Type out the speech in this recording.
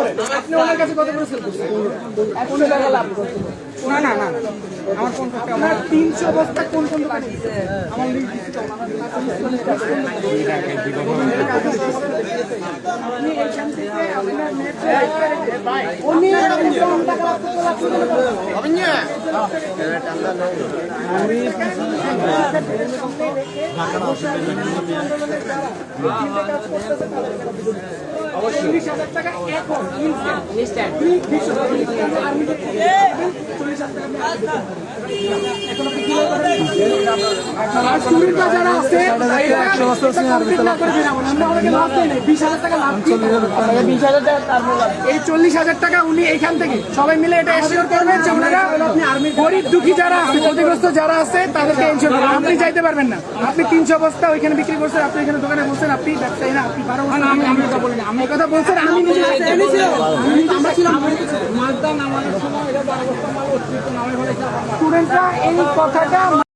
করেন, আপনি ওনার কাছে কত করে সেল করছেন? 15 টাকা লাভ করছেন। না না না, আমার 50 টাকা। আপনার 300 বস্তা কোন কোন দোকানে দিচ্ছে? আমার লিস্ট দিচ্ছে তো, আপনি এখান থেকে আপনার নেট ভাই উনি 50 টাকা লাভ করতে লাগছে হবেন না। অবশ্যই 40,000 টাকা এখন ইনস্ট্যান্ট আর্মিতে 40,000 টাকা এখন আপনি কি করবেন? স্টুডেন্টরা যারা আছে এটা 100 বছর আর্মিতে লাভ করে দিলাম আমরা, অনেকে লাভ দেয় না। 20,000 টাকা লাভ, 20,000 টাকা তারপর লাভ। এই 40,000 টাকা উনি এইখান থেকে সবাই মিলে এটা এনশিওর করবেন যে ওনারা গরিব দুঃখী যারা আছে, ক্ষতিগ্রস্ত যারা আছে তাদেরকে এনশিওর করবেন। আপনি যাইতে পারবেন না, আপনি 300 বস্তা ওইখানে বিক্রি করছেন, আপনি এখানে দোকানে বলছেন আপনি ব্যবসায়ী না, আপনি 12 বস্তা। আমি এটা বলি না, আমি কথা বলছেন, আমি নিজে আমরা ছিলাম মালদা নামানোর সময় এটা 12 বস্তা মাল অতিরিক্ত নামে ফেলেছে। স্টুডেন্টরা এই কথাটা